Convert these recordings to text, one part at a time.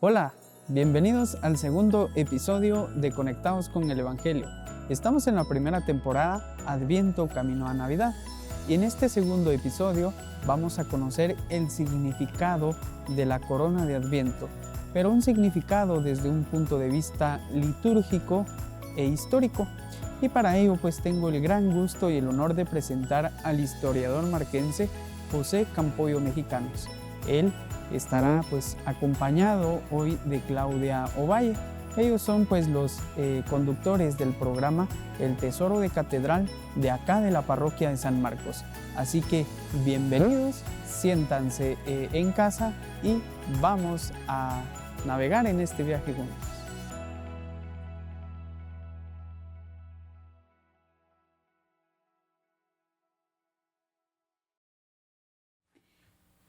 Hola, bienvenidos al segundo episodio de Conectados con el Evangelio. Estamos en la primera temporada, Adviento Camino a Navidad, y en este segundo episodio vamos a conocer el significado de la corona de Adviento, pero un significado desde un punto de vista litúrgico e histórico. Y para ello pues tengo el gran gusto y el honor de presentar al historiador marquense José Campoyo Mejicanos. Él estará pues acompañado hoy de Claudia Ovalle. Ellos son pues los conductores del programa El Tesoro de Catedral de acá de la parroquia de San Marcos. Así que bienvenidos, siéntanse en casa y vamos a navegar en este viaje juntos.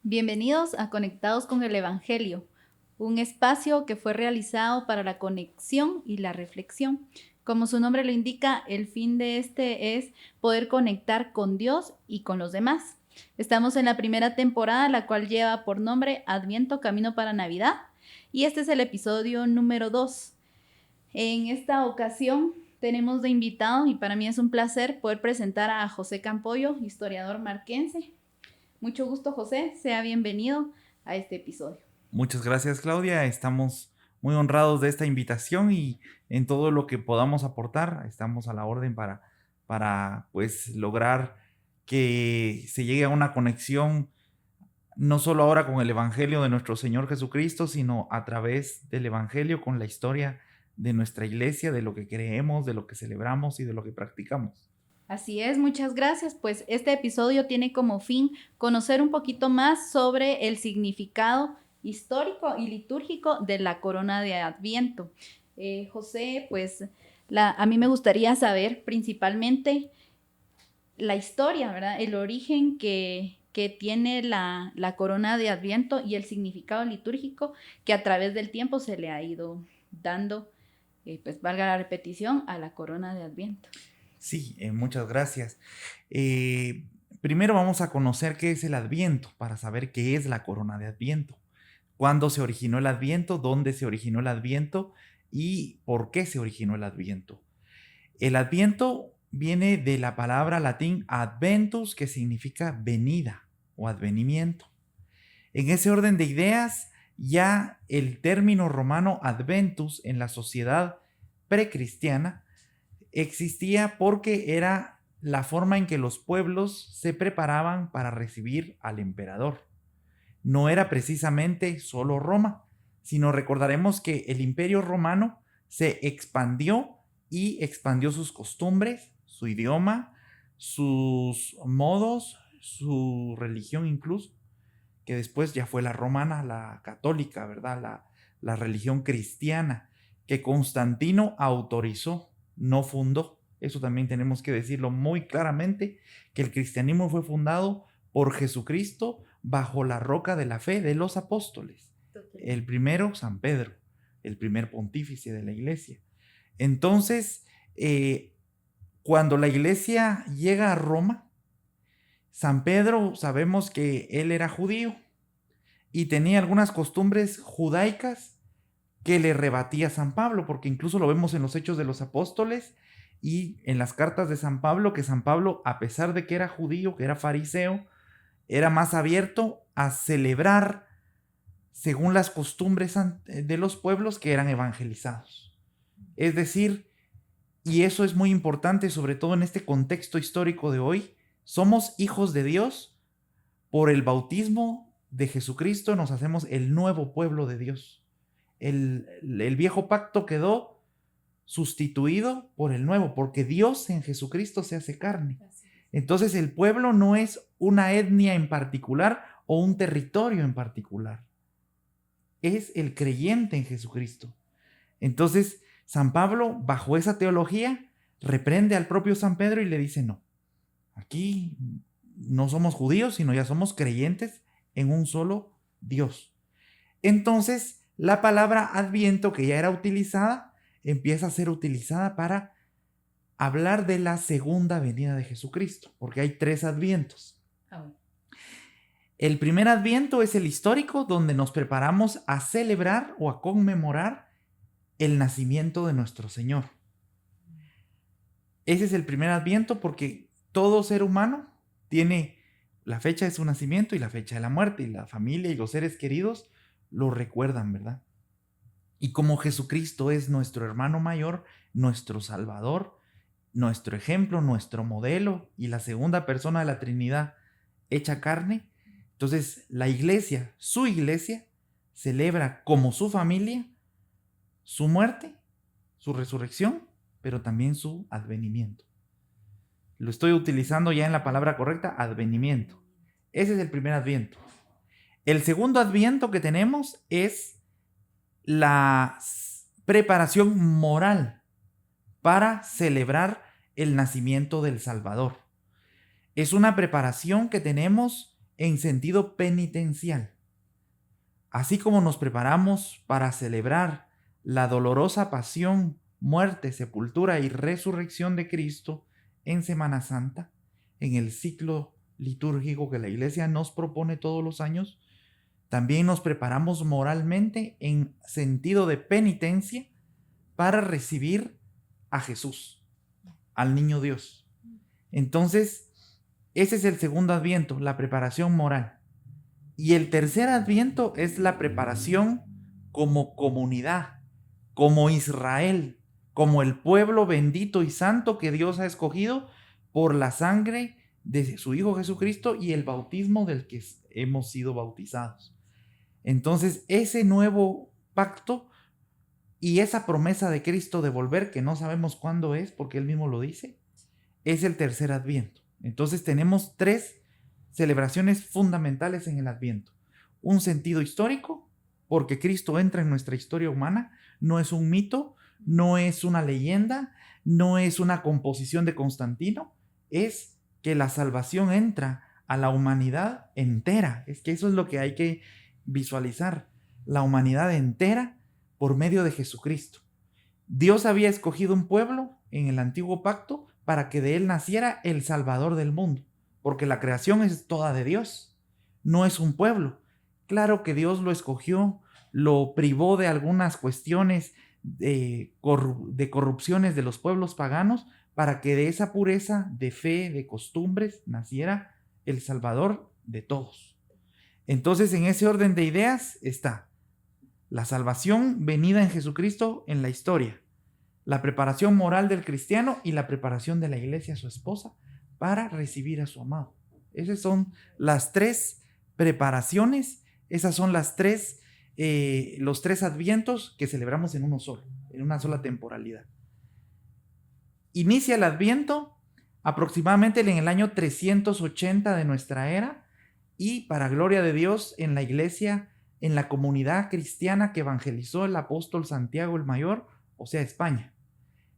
Bienvenidos a Conectados con el Evangelio, un espacio que fue realizado para la conexión y la reflexión. Como su nombre lo indica, el fin de este es poder conectar con Dios y con los demás. Estamos en la primera temporada, la cual lleva por nombre Adviento Camino para Navidad, y este es el episodio número 2. En esta ocasión tenemos de invitado, y para mí es un placer poder presentar a José Campoyo, historiador marquense. Mucho gusto, José. Sea bienvenido a este episodio. Muchas gracias, Claudia. Estamos muy honrados de esta invitación y en todo lo que podamos aportar, estamos a la orden para pues lograr que se llegue a una conexión no solo ahora con el Evangelio de nuestro Señor Jesucristo, sino a través del Evangelio con la historia de nuestra iglesia, de lo que creemos, de lo que celebramos y de lo que practicamos. Así es, muchas gracias. Pues este episodio tiene como fin conocer un poquito más sobre el significado histórico y litúrgico de la corona de Adviento. José, pues a mí me gustaría saber principalmente la historia, ¿verdad? El origen que tiene la corona de Adviento y el significado litúrgico que a través del tiempo se le ha ido dando, pues valga la repetición, a la corona de Adviento. Sí, muchas gracias. Primero vamos a conocer qué es el Adviento para saber qué es la corona de Adviento. ¿Cuándo se originó el Adviento? ¿Dónde se originó el Adviento? ¿Y por qué se originó el Adviento? El Adviento viene de la palabra latín adventus, que significa venida o advenimiento. En ese orden de ideas, ya el término romano adventus en la sociedad precristiana existía porque era la forma en que los pueblos se preparaban para recibir al emperador. No era precisamente solo Roma, sino recordaremos que el Imperio Romano se expandió y expandió sus costumbres, su idioma, sus modos, su religión incluso, que después ya fue la romana, la católica, ¿verdad? La religión cristiana, que Constantino autorizó, no fundó. Eso también tenemos que decirlo muy claramente, que el cristianismo fue fundado por Jesucristo bajo la roca de la fe de los apóstoles. El primero, San Pedro, el primer pontífice de la iglesia. Entonces, cuando la iglesia llega a Roma, San Pedro sabemos que él era judío y tenía algunas costumbres judaicas que le rebatía San Pablo, porque incluso lo vemos en los Hechos de los Apóstoles y en las cartas de San Pablo, que San Pablo, a pesar de que era judío, que era fariseo, era más abierto a celebrar según las costumbres de los pueblos que eran evangelizados. Es decir, y eso es muy importante, sobre todo en este contexto histórico de hoy, somos hijos de Dios. Por el bautismo de Jesucristo nos hacemos el nuevo pueblo de Dios. El viejo pacto quedó sustituido por el nuevo, porque Dios en Jesucristo se hace carne. Entonces el pueblo no es una etnia en particular o un territorio en particular. Es el creyente en Jesucristo. Entonces San Pablo, bajo esa teología, reprende al propio San Pedro y le dice, no, aquí no somos judíos, sino ya somos creyentes en un solo Dios. Entonces, la palabra adviento, que ya era utilizada, empieza a ser utilizada para hablar de la segunda venida de Jesucristo, porque hay 3 advientos. El primer Adviento es el histórico, donde nos preparamos a celebrar o a conmemorar el nacimiento de nuestro Señor. Ese es el primer Adviento porque todo ser humano tiene la fecha de su nacimiento y la fecha de la muerte, y la familia y los seres queridos lo recuerdan, ¿verdad? Y como Jesucristo es nuestro hermano mayor, nuestro Salvador, nuestro ejemplo, nuestro modelo y la segunda persona de la Trinidad hecha carne, entonces la iglesia, su iglesia, celebra como su familia su muerte, su resurrección, pero también su advenimiento. Lo estoy utilizando ya en la palabra correcta, advenimiento. Ese es el primer Adviento. El segundo Adviento que tenemos es la preparación moral para celebrar el nacimiento del Salvador. Es una preparación que tenemos en sentido penitencial. Así como nos preparamos para celebrar la dolorosa pasión, muerte, sepultura y resurrección de Cristo en Semana Santa, en el ciclo litúrgico que la Iglesia nos propone todos los años, también nos preparamos moralmente en sentido de penitencia para recibir a Jesús, al niño Dios. Entonces, ese es el segundo Adviento, la preparación moral. Y el tercer Adviento es la preparación como comunidad, como Israel, como el pueblo bendito y santo que Dios ha escogido por la sangre de su Hijo Jesucristo y el bautismo del que hemos sido bautizados. Entonces, ese nuevo pacto y esa promesa de Cristo de volver, que no sabemos cuándo es, porque Él mismo lo dice, es el tercer Adviento. Entonces tenemos 3 celebraciones fundamentales en el Adviento. Un sentido histórico, porque Cristo entra en nuestra historia humana, no es un mito, no es una leyenda, no es una composición de Constantino, es que la salvación entra a la humanidad entera. Es que eso es lo que hay que visualizar, la humanidad entera por medio de Jesucristo. Dios había escogido un pueblo en el antiguo pacto para que de él naciera el Salvador del mundo, porque la creación es toda de Dios, no es un pueblo. Claro que Dios lo escogió, lo privó de algunas cuestiones de corrupciones de los pueblos paganos para que de esa pureza de fe, de costumbres, naciera el Salvador de todos. Entonces, en ese orden de ideas está la salvación venida en Jesucristo en la historia, la preparación moral del cristiano y la preparación de la iglesia, su esposa, para recibir a su amado. Esas son las 3 preparaciones, esas son las 3, los 3 advientos que celebramos en uno solo, en una sola temporalidad. Inicia el Adviento aproximadamente en el año 380 de nuestra era y para gloria de Dios en la iglesia, en la comunidad cristiana que evangelizó el apóstol Santiago el Mayor, o sea, España.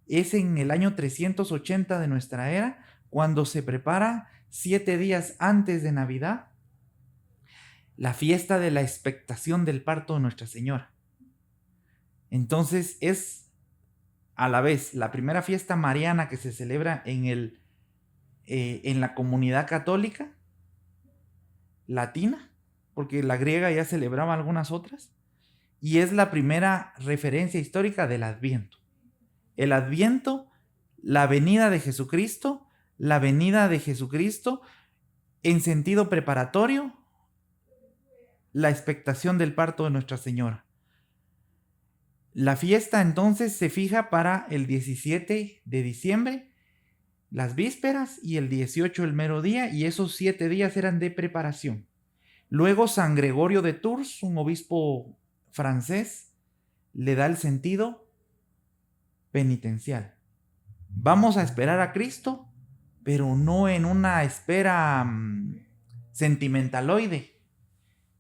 Es en el año 380 de nuestra era cuando se prepara 7 días antes de Navidad la fiesta de la expectación del parto de Nuestra Señora. Entonces es a la vez la primera fiesta mariana que se celebra en la comunidad católica latina, porque la griega ya celebraba algunas otras, y es la primera referencia histórica del Adviento. El Adviento, la venida de Jesucristo en sentido preparatorio, la expectación del parto de Nuestra Señora. La fiesta entonces se fija para el 17 de diciembre, las vísperas, y el 18 el mero día, y esos 7 días eran de preparación. Luego San Gregorio de Tours, un obispo francés, le da el sentido penitencial. Vamos a esperar a Cristo, pero no en una espera sentimentaloide,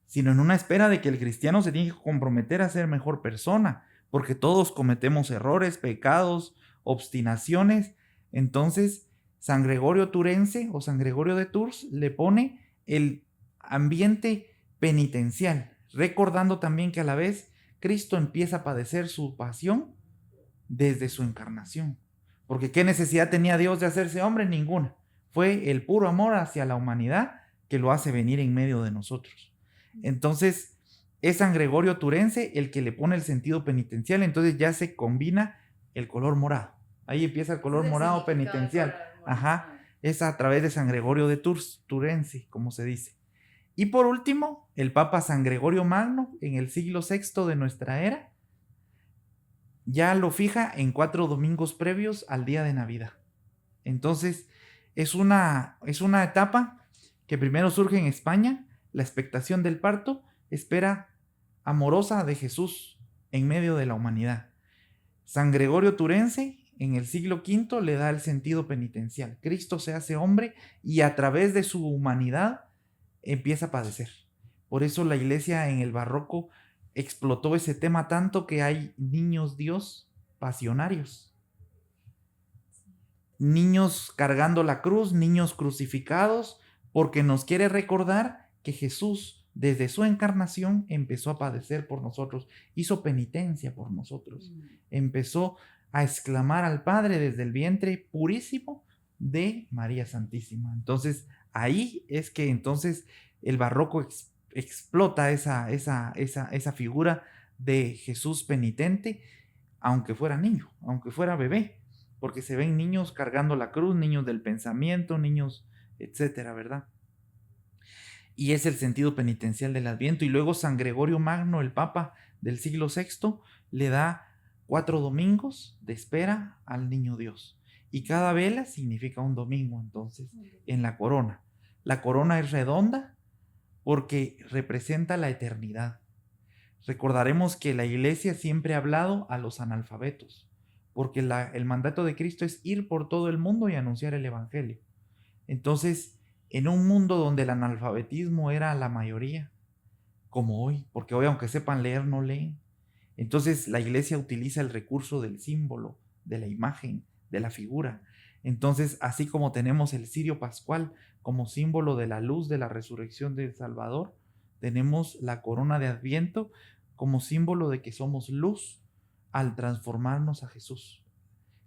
sino en una espera de que el cristiano se tiene que comprometer a ser mejor persona, porque todos cometemos errores, pecados, obstinaciones. Entonces, San Gregorio Turense o San Gregorio de Tours le pone el ambiente penitencial, recordando también que a la vez Cristo empieza a padecer su pasión desde su encarnación. Porque ¿qué necesidad tenía Dios de hacerse hombre? Ninguna. Fue el puro amor hacia la humanidad que lo hace venir en medio de nosotros. Entonces, es San Gregorio Turense el que le pone el sentido penitencial, entonces ya se combina el color morado. Ahí empieza el color morado penitencial. Ajá, es a través de San Gregorio de Tours, Turense, como se dice. Y por último, el Papa San Gregorio Magno, en el siglo VI de nuestra era, ya lo fija en 4 domingos previos al día de Navidad. Entonces, es una etapa que primero surge en España, la expectación del parto, espera amorosa de Jesús en medio de la humanidad. San Gregorio Turense, en el siglo V, le da el sentido penitencial. Cristo se hace hombre y a través de su humanidad empieza a padecer. Por eso la iglesia en el barroco explotó ese tema tanto que hay niños Dios pasionarios. Niños cargando la cruz, niños crucificados, porque nos quiere recordar que Jesús, desde su encarnación, empezó a padecer por nosotros, hizo penitencia por nosotros, empezó a exclamar al Padre desde el vientre purísimo de María Santísima. Entonces, ahí es que entonces el barroco explota esa figura de Jesús penitente, aunque fuera niño, aunque fuera bebé, porque se ven niños cargando la cruz, niños del pensamiento, niños, etcétera, ¿verdad? Y es el sentido penitencial del Adviento. Y luego San Gregorio Magno, el Papa del siglo VI, le da 4 domingos de espera al niño Dios. Y cada vela significa un domingo, entonces, en la corona. La corona es redonda porque representa la eternidad. Recordaremos que la iglesia siempre ha hablado a los analfabetos, porque el mandato de Cristo es ir por todo el mundo y anunciar el evangelio. Entonces, en un mundo donde el analfabetismo era la mayoría, como hoy, porque hoy aunque sepan leer, no leen. Entonces la iglesia utiliza el recurso del símbolo, de la imagen, de la figura. Entonces, así como tenemos el cirio pascual como símbolo de la luz de la resurrección del Salvador, tenemos la corona de Adviento como símbolo de que somos luz al transformarnos a Jesús.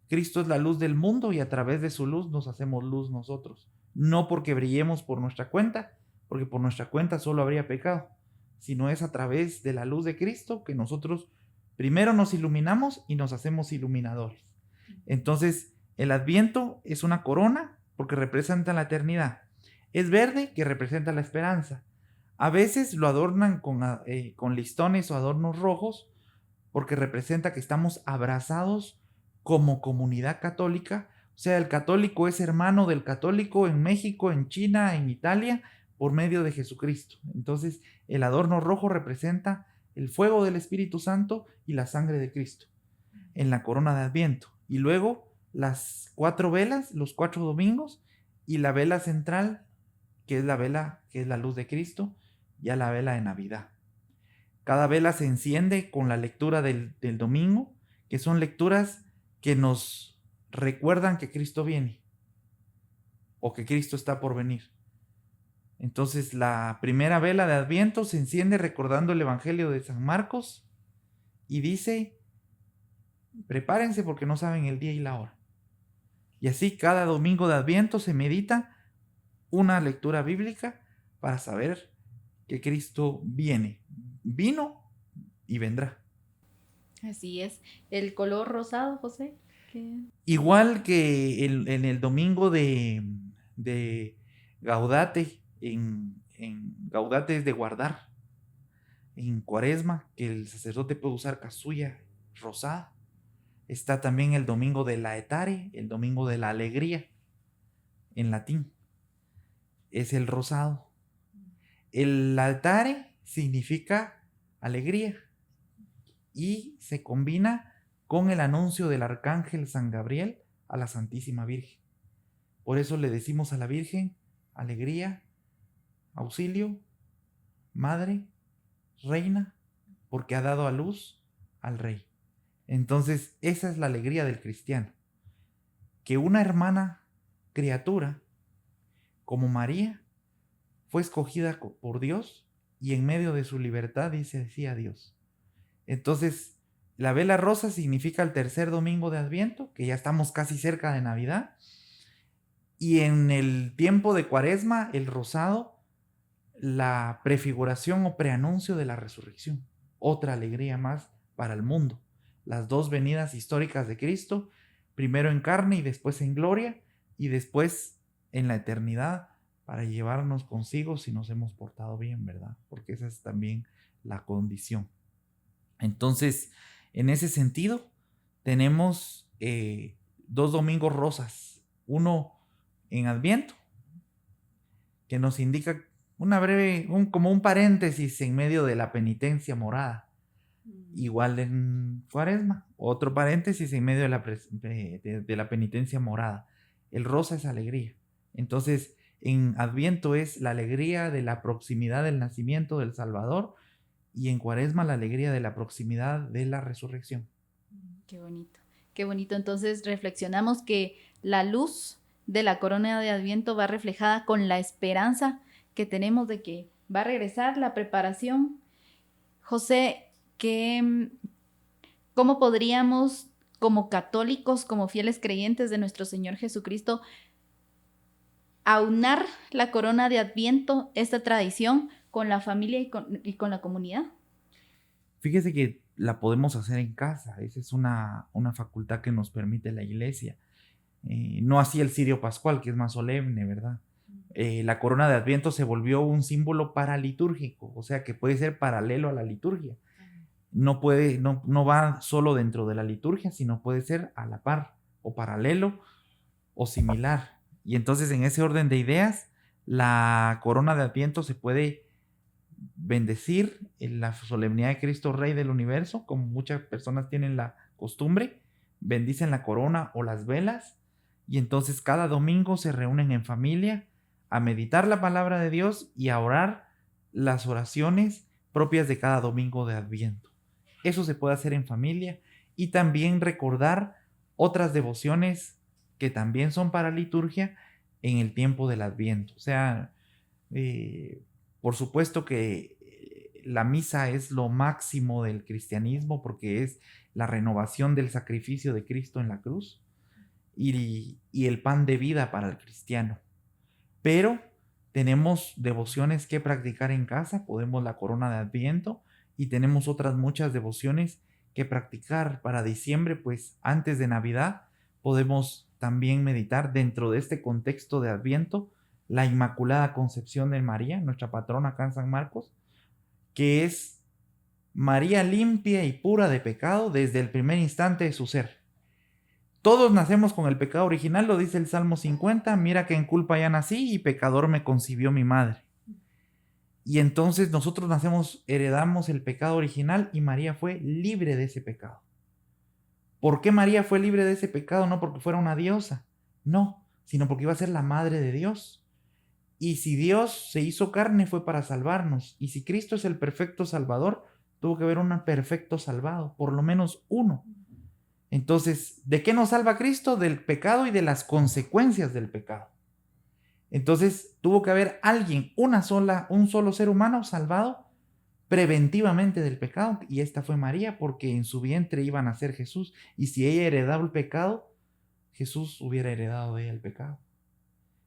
Cristo es la luz del mundo y a través de su luz nos hacemos luz nosotros. No porque brillemos por nuestra cuenta, porque por nuestra cuenta solo habría pecado, sino es a través de la luz de Cristo que nosotros primero nos iluminamos y nos hacemos iluminadores. Entonces, el Adviento es una corona porque representa la eternidad. Es verde que representa la esperanza. A veces lo adornan con listones o adornos rojos porque representa que estamos abrazados como comunidad católica. O sea, el católico es hermano del católico en México, en China, en Italia, por medio de Jesucristo. Entonces, el adorno rojo representa el fuego del Espíritu Santo y la sangre de Cristo en la corona de Adviento. Y luego las 4 velas, los 4 domingos, y la vela central, que es la vela que es la luz de Cristo, ya la vela de Navidad. Cada vela se enciende con la lectura del domingo, que son lecturas que nos recuerdan que Cristo viene o que Cristo está por venir. Entonces la primera vela de Adviento se enciende recordando el Evangelio de San Marcos y dice: prepárense porque no saben el día y la hora. Y así cada domingo de Adviento se medita una lectura bíblica para saber que Cristo viene, vino y vendrá. Así es. El color rosado, José. Igual que en el domingo de Gaudate, en Gaudate es de guardar. En Cuaresma, que el sacerdote puede usar casulla rosada. Está también el domingo de Laetare, el domingo de la alegría, en latín. Es el rosado. El Laetare significa alegría y se combina con el anuncio del arcángel San Gabriel a la Santísima Virgen. Por eso le decimos a la Virgen: alegría, auxilio, madre, reina, porque ha dado a luz al Rey. Entonces, esa es la alegría del cristiano, que una hermana criatura como María fue escogida por Dios y en medio de su libertad dice sí a Dios. Entonces, la vela rosa significa el tercer domingo de Adviento, que ya estamos casi cerca de Navidad, y en el tiempo de Cuaresma, el rosado la prefiguración o preanuncio de la resurrección. Otra alegría más para el mundo. Las dos venidas históricas de Cristo, primero en carne y después en gloria, y después en la eternidad, para llevarnos consigo si nos hemos portado bien, ¿verdad? Porque esa es también la condición. Entonces, en ese sentido, tenemos 2 domingos rosas. Uno en Adviento, que nos indica una breve, como un paréntesis en medio de la penitencia morada. Igual en Cuaresma, otro paréntesis en medio de la penitencia morada. El rosa es alegría. Entonces, en Adviento es la alegría de la proximidad del nacimiento del Salvador, y en Cuaresma la alegría de la proximidad de la resurrección. Qué bonito, qué bonito. Entonces reflexionamos que la luz de la corona de Adviento va reflejada con la esperanza que tenemos de que va a regresar la preparación. José, ¿cómo podríamos, como católicos, como fieles creyentes de nuestro Señor Jesucristo, aunar la corona de Adviento, esta tradición, con la familia y con la comunidad? Fíjese que la podemos hacer en casa. Esa es una facultad que nos permite la iglesia. No así el cirio pascual, que es más solemne, ¿verdad? La corona de Adviento se volvió un símbolo paralitúrgico, o sea que puede ser paralelo a la liturgia. No va solo dentro de la liturgia, sino puede ser a la par, o paralelo, o similar. Y entonces, en ese orden de ideas, la corona de Adviento se puede bendecir en la solemnidad de Cristo Rey del universo, como muchas personas tienen la costumbre, bendicen la corona o las velas, y entonces cada domingo se reúnen en familia a meditar la palabra de Dios y a orar las oraciones propias de cada domingo de Adviento. Eso se puede hacer en familia, y también recordar otras devociones que también son para liturgia en el tiempo del Adviento. O sea, por supuesto que la misa es lo máximo del cristianismo, porque es la renovación del sacrificio de Cristo en la cruz y el pan de vida para el cristiano. Pero tenemos devociones que practicar en casa. Podemos la corona de Adviento, y tenemos otras muchas devociones que practicar para diciembre, pues antes de Navidad podemos también meditar dentro de este contexto de Adviento la Inmaculada Concepción de María, nuestra patrona acá en San Marcos, que es María limpia y pura de pecado desde el primer instante de su ser. Todos nacemos con el pecado original, lo dice el Salmo 50, mira que en culpa ya nací y pecador me concibió mi madre. Y entonces nosotros heredamos el pecado original, y María fue libre de ese pecado. ¿Por qué María fue libre de ese pecado? No porque fuera una diosa, no, sino porque iba a ser la madre de Dios. Y si Dios se hizo carne fue para salvarnos. Y si Cristo es el perfecto salvador, tuvo que haber un perfecto salvado, por lo menos uno. Entonces, ¿de qué nos salva Cristo? Del pecado y de las consecuencias del pecado. Entonces, tuvo que haber alguien, un solo ser humano salvado preventivamente del pecado, y esta fue María, porque en su vientre iba a nacer Jesús, y si ella heredaba el pecado, Jesús hubiera heredado de ella el pecado.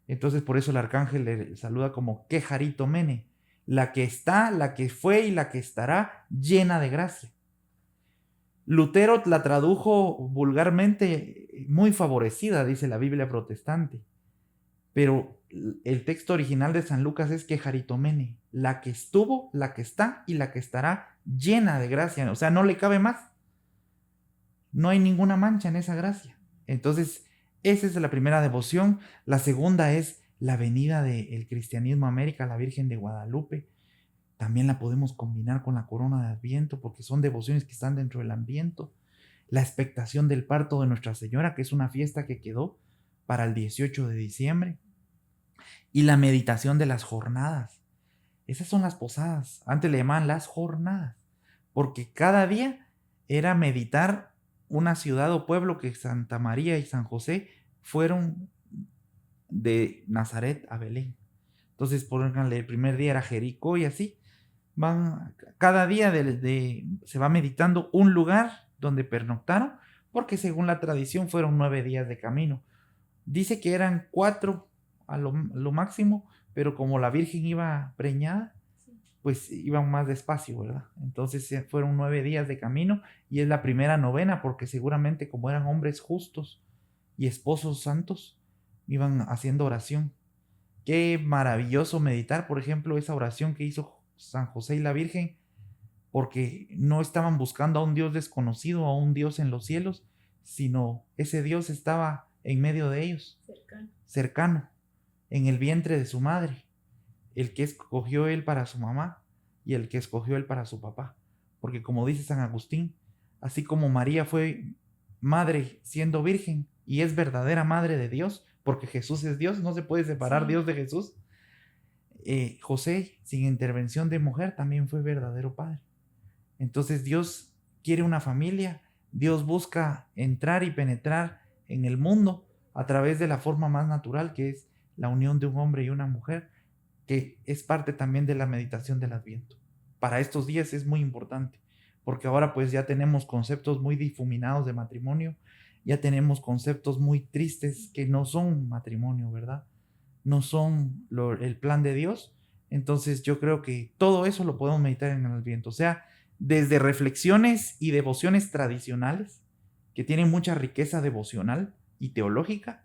Entonces, por eso el arcángel le saluda como Quejaritomene, la que está, la que fue y la que estará, llena de gracia. Lutero la tradujo vulgarmente muy favorecida, dice la Biblia protestante, pero el texto original de San Lucas es Quejaritomene, la que estuvo, la que está y la que estará, llena de gracia. O sea, no le cabe más. No hay ninguna mancha en esa gracia. Entonces, esa es la primera devoción. La segunda es la venida del cristianismo a América, la Virgen de Guadalupe. También la podemos combinar con la corona de Adviento, porque son devociones que están dentro del Adviento. La expectación del parto de Nuestra Señora, que es una fiesta que quedó para el 18 de diciembre. Y la meditación de las jornadas. Esas son las posadas. Antes le llamaban las jornadas, porque cada día era meditar una ciudad o pueblo, que Santa María y San José fueron de Nazaret a Belén. Entonces, pónganle, el primer día era Jericó, y así cada día se va meditando un lugar donde pernoctaron, porque según la tradición fueron 9 días de camino. Dice que eran 4 a lo máximo, pero como la Virgen iba preñada, pues iban más despacio, ¿verdad? Entonces fueron 9 días de camino y es la primera novena porque seguramente como eran hombres justos y esposos santos, iban haciendo oración. Qué maravilloso meditar, por ejemplo, esa oración que hizo San José y la Virgen, porque no estaban buscando a un Dios desconocido, a un Dios en los cielos, sino ese Dios estaba en medio de ellos, cercano, en el vientre de su madre, el que escogió él para su mamá y el que escogió él para su papá. Porque como dice San Agustín, así como María fue madre siendo virgen y es verdadera madre de Dios, porque Jesús es Dios, no se puede separar Dios de Jesús. José, sin intervención de mujer, también fue verdadero padre. Entonces Dios quiere una familia, Dios busca entrar y penetrar en el mundo a través de la forma más natural, que es la unión de un hombre y una mujer, que es parte también de la meditación del Adviento. Para estos días es muy importante, porque ahora pues ya tenemos conceptos muy difuminados de matrimonio, ya tenemos conceptos muy tristes que no son matrimonio, ¿verdad? No son el plan de Dios. Entonces yo creo que todo eso lo podemos meditar en el Adviento, o sea, desde reflexiones y devociones tradicionales, que tienen mucha riqueza devocional y teológica,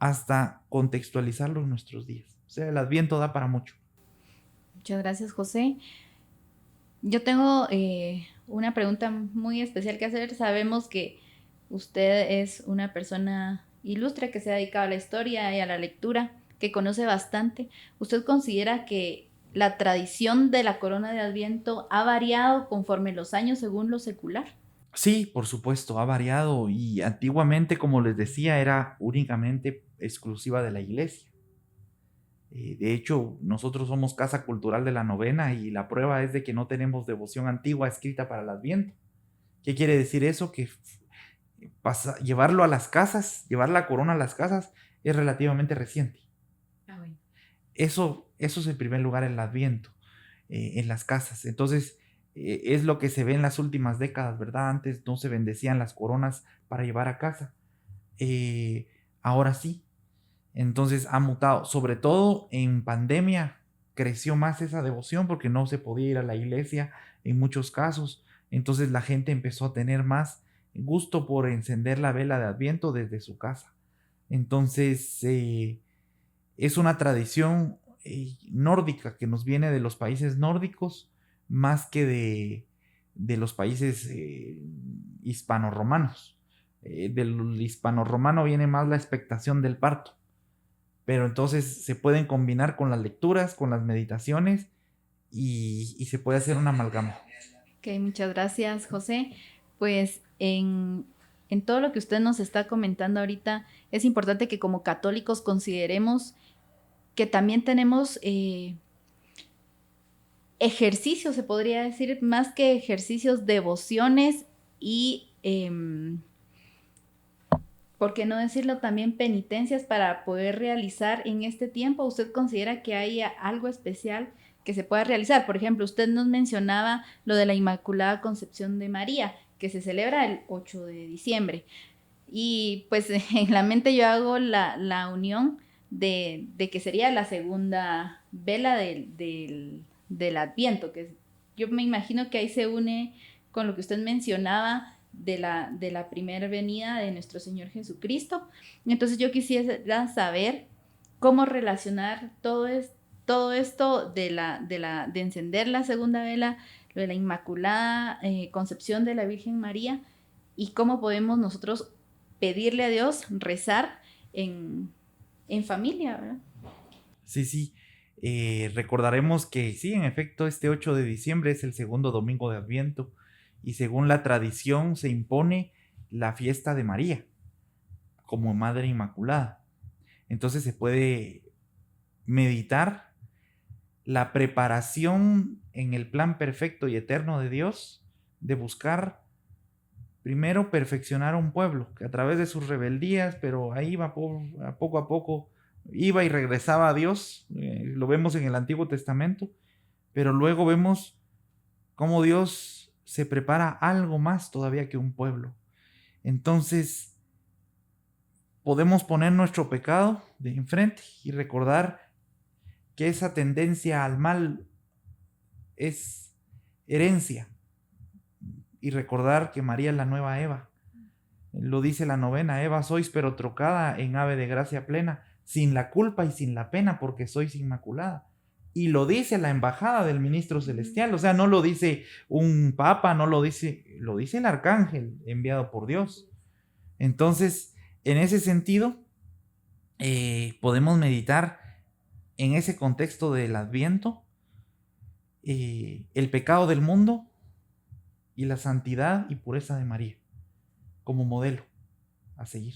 hasta contextualizarlo en nuestros días. O sea, el Adviento da para mucho. Muchas gracias, José. Yo tengo una pregunta muy especial que hacer. Sabemos que usted es una persona ilustre que se ha dedicado a la historia y a la lectura, que conoce bastante. ¿Usted considera que la tradición de la corona de Adviento ha variado conforme los años según lo secular? Sí, por supuesto, ha variado y antiguamente, como les decía, era únicamente exclusiva de la iglesia. De hecho, nosotros somos Casa Cultural de la Novena y la prueba es de que no tenemos devoción antigua escrita para el Adviento. ¿Qué quiere decir eso? Que llevarlo a las casas, llevar la corona a las casas es relativamente reciente. Bueno. Eso es en primer lugar el Adviento, en las casas. Entonces, es lo que se ve en las últimas décadas, ¿verdad? Antes no se bendecían las coronas para llevar a casa. Ahora sí. Entonces ha mutado, sobre todo en pandemia creció más esa devoción porque no se podía ir a la iglesia en muchos casos. Entonces la gente empezó a tener más gusto por encender la vela de Adviento desde su casa. Entonces es una tradición nórdica que nos viene de los países nórdicos más que de los países hispano-romanos. Del hispano-romano viene más la expectación del parto. Pero entonces se pueden combinar con las lecturas, con las meditaciones y se puede hacer una amalgama. Ok, muchas gracias, José. Pues en todo lo que usted nos está comentando ahorita, es importante que como católicos consideremos que también tenemos ejercicios, se podría decir, más que ejercicios, devociones y ¿por qué no decirlo también penitencias para poder realizar en este tiempo? ¿Usted considera que hay algo especial que se pueda realizar? Por ejemplo, usted nos mencionaba lo de la Inmaculada Concepción de María, que se celebra el 8 de diciembre. Y pues en la mente yo hago la unión de que sería la segunda vela del Adviento, que yo me imagino que ahí se une con lo que usted mencionaba de la primera venida de nuestro Señor Jesucristo. Entonces yo quisiera saber cómo relacionar todo esto de encender la segunda vela, lo de la Inmaculada Concepción de la Virgen María, y cómo podemos nosotros pedirle a Dios, rezar en familia, ¿verdad? Sí. Recordaremos que sí, en efecto, este 8 de diciembre es el segundo domingo de Adviento. Y según la tradición se impone la fiesta de María como Madre Inmaculada. Entonces se puede meditar la preparación en el plan perfecto y eterno de Dios de buscar primero perfeccionar a un pueblo que a través de sus rebeldías, pero ahí va poco a poco, iba y regresaba a Dios. Lo vemos en el Antiguo Testamento, pero luego vemos cómo Dios se prepara algo más todavía que un pueblo. Entonces, podemos poner nuestro pecado de enfrente y recordar que esa tendencia al mal es herencia. Y recordar que María es la nueva Eva. Lo dice la novena: Eva sois, pero trocada en ave de gracia plena, sin la culpa y sin la pena, porque sois inmaculada. Y lo dice la embajada del ministro celestial, o sea, no lo dice un papa, no lo dice el arcángel enviado por Dios. Entonces, en ese sentido, podemos meditar en ese contexto del Adviento, el pecado del mundo y la santidad y pureza de María como modelo a seguir.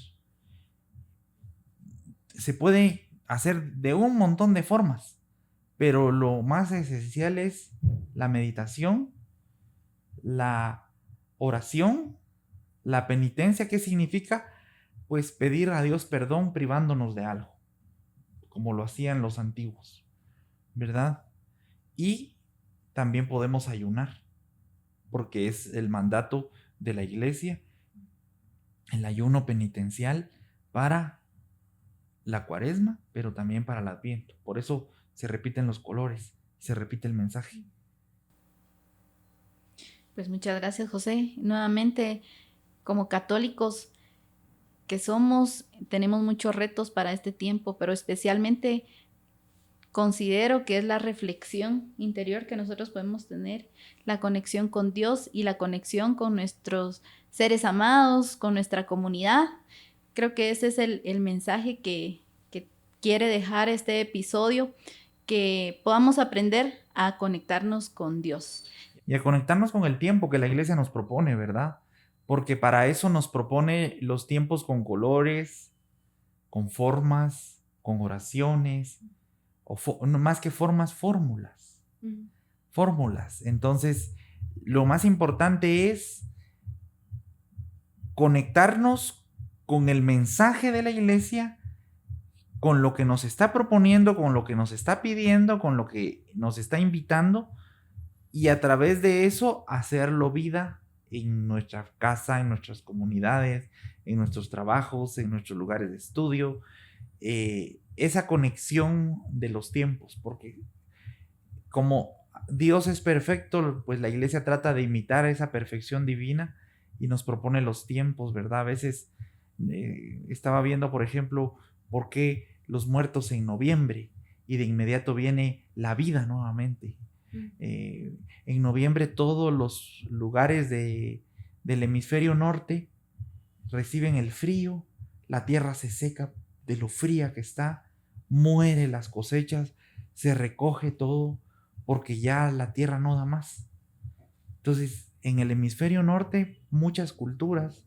Se puede hacer de un montón de formas, pero lo más esencial es la meditación, la oración, la penitencia. ¿Qué significa? Pues pedir a Dios perdón privándonos de algo, como lo hacían los antiguos, ¿verdad? Y también podemos ayunar, porque es el mandato de la Iglesia, el ayuno penitencial para la Cuaresma, pero también para el Adviento. Por eso se repiten los colores, se repite el mensaje. Pues muchas gracias, José. Nuevamente, como católicos que somos, tenemos muchos retos para este tiempo, pero especialmente considero que es la reflexión interior que nosotros podemos tener, la conexión con Dios y la conexión con nuestros seres amados, con nuestra comunidad. Creo que ese es el mensaje que quiere dejar este episodio, que podamos aprender a conectarnos con Dios. Y a conectarnos con el tiempo que la Iglesia nos propone, ¿verdad? Porque para eso nos propone los tiempos con colores, con formas, con oraciones, o más que formas, fórmulas. Fórmulas. Entonces, lo más importante es conectarnos con el mensaje de la Iglesia, con lo que nos está proponiendo, con lo que nos está pidiendo, con lo que nos está invitando, y a través de eso hacerlo vida en nuestra casa, en nuestras comunidades, en nuestros trabajos, en nuestros lugares de estudio. Esa conexión de los tiempos, porque como Dios es perfecto, pues la Iglesia trata de imitar esa perfección divina y nos propone los tiempos, ¿verdad? A veces estaba viendo, por ejemplo, por qué los muertos en noviembre, y de inmediato viene la vida nuevamente. En noviembre todos los lugares del hemisferio norte reciben el frío, la tierra se seca de lo fría que está, muere las cosechas, se recoge todo porque ya la tierra no da más. Entonces, en el hemisferio norte muchas culturas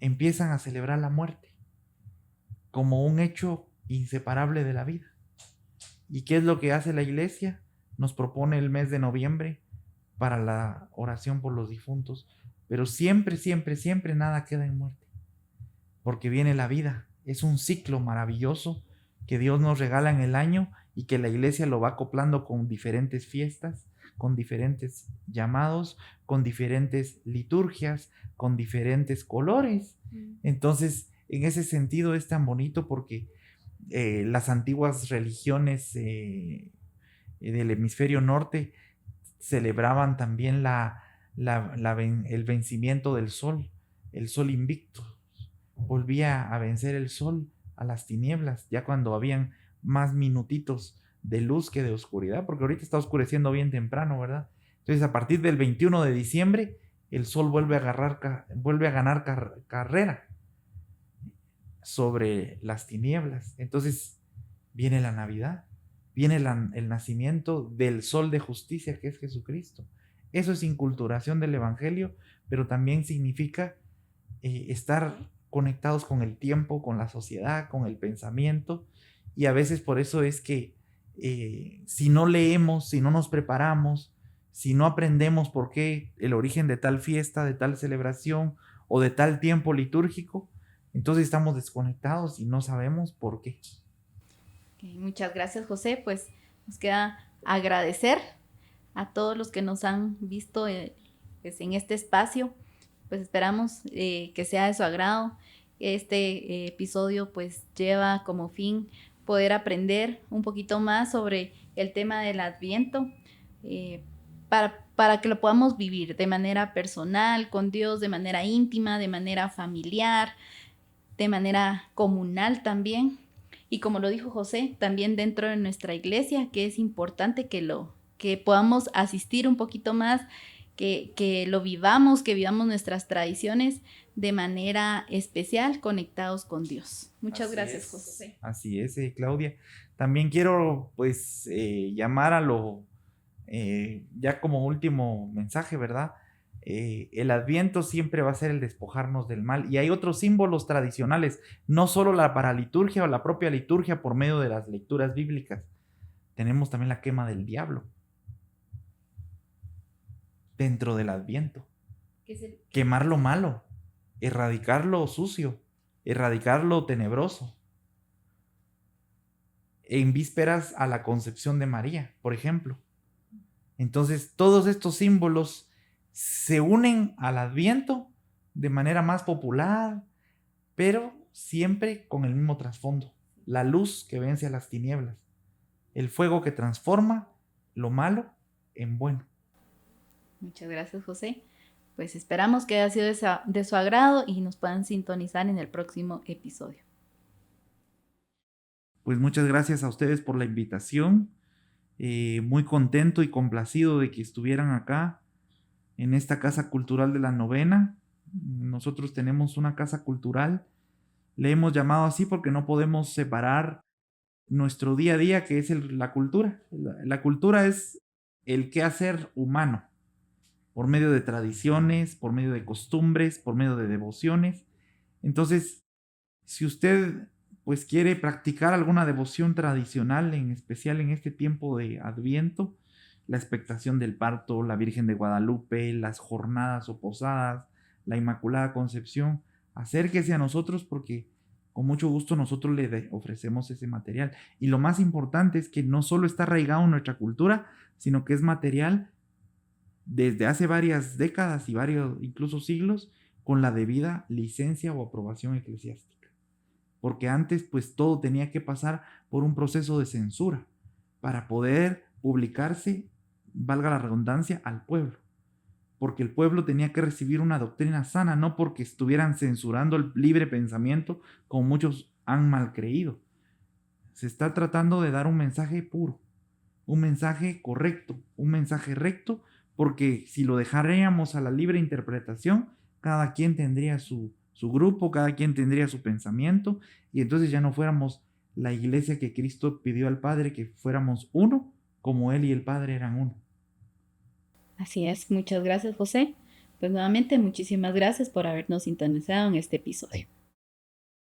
empiezan a celebrar la muerte como un hecho inseparable de la vida. ¿Y qué es lo que hace la Iglesia? Nos propone el mes de noviembre para la oración por los difuntos, pero siempre, siempre, siempre nada queda en muerte, porque viene la vida. Es un ciclo maravilloso que Dios nos regala en el año y que la Iglesia lo va acoplando con diferentes fiestas, con diferentes llamados, con diferentes liturgias, con diferentes colores. Entonces, en ese sentido es tan bonito porque las antiguas religiones del hemisferio norte celebraban también el vencimiento del sol, el sol invicto. Volvía a vencer el sol a las tinieblas, ya cuando habían más minutitos de luz que de oscuridad, porque ahorita está oscureciendo bien temprano, ¿verdad? Entonces, a partir del 21 de diciembre, el sol vuelve a ganar carrera sobre las tinieblas. Entonces, viene la Navidad, viene el nacimiento del sol de justicia, que es Jesucristo. Eso es inculturación del Evangelio, pero también significa estar conectados con el tiempo, con la sociedad, con el pensamiento, y a veces por eso es que si no leemos, si no nos preparamos, si no aprendemos por qué el origen de tal fiesta, de tal celebración o de tal tiempo litúrgico, entonces estamos desconectados y no sabemos por qué. Okay, muchas gracias, José. Pues nos queda agradecer a todos los que nos han visto pues en este espacio. Pues esperamos que sea de su agrado. Este episodio pues lleva como fin poder aprender un poquito más sobre el tema del Adviento, para que lo podamos vivir de manera personal, con Dios, de manera íntima, de manera familiar, de manera comunal también. Y como lo dijo José, también dentro de nuestra iglesia, que es importante que podamos asistir un poquito más, que lo vivamos, que vivamos nuestras tradiciones de manera especial, conectados con Dios. Muchas gracias, José. Así es, Claudia. También quiero pues llamar a ya como último mensaje, ¿verdad? El Adviento siempre va a ser el despojarnos del mal, y hay otros símbolos tradicionales, no solo la paraliturgia o la propia liturgia por medio de las lecturas bíblicas. Tenemos también la quema del diablo dentro del Adviento. Quemar lo malo, erradicar lo sucio, erradicar lo tenebroso. En vísperas a la concepción de María, por ejemplo. Entonces, todos estos símbolos se unen al Adviento de manera más popular, pero siempre con el mismo trasfondo: la luz que vence a las tinieblas, el fuego que transforma lo malo en bueno. Muchas gracias, José. Pues esperamos que haya sido de su agrado y nos puedan sintonizar en el próximo episodio. Pues muchas gracias a ustedes por la invitación. Muy contento y complacido de que estuvieran acá en esta Casa Cultural de la Novena. Nosotros tenemos una casa cultural, le hemos llamado así porque no podemos separar nuestro día a día, que es la cultura. La cultura es el quehacer humano, por medio de tradiciones, por medio de costumbres, por medio de devociones. Entonces, si usted pues quiere practicar alguna devoción tradicional, en especial en este tiempo de Adviento, la expectación del parto, la Virgen de Guadalupe, las jornadas o posadas, la Inmaculada Concepción, acérquese a nosotros, porque con mucho gusto nosotros le ofrecemos ese material. Y lo más importante es que no solo está arraigado en nuestra cultura, sino que es material desde hace varias décadas y varios incluso siglos, con la debida licencia o aprobación eclesiástica. Porque antes pues todo tenía que pasar por un proceso de censura para poder publicarse, valga la redundancia, al pueblo. Porque el pueblo tenía que recibir una doctrina sana, no porque estuvieran censurando el libre pensamiento, como muchos han mal creído. Se está tratando de dar un mensaje puro, un mensaje correcto, un mensaje recto, porque si lo dejaríamos a la libre interpretación, cada quien tendría su grupo, cada quien tendría su pensamiento, y entonces ya no fuéramos la iglesia que Cristo pidió al Padre, que fuéramos uno, como Él y el Padre eran uno. Así es, muchas gracias, José. Pues nuevamente, muchísimas gracias por habernos sintonizado en este episodio.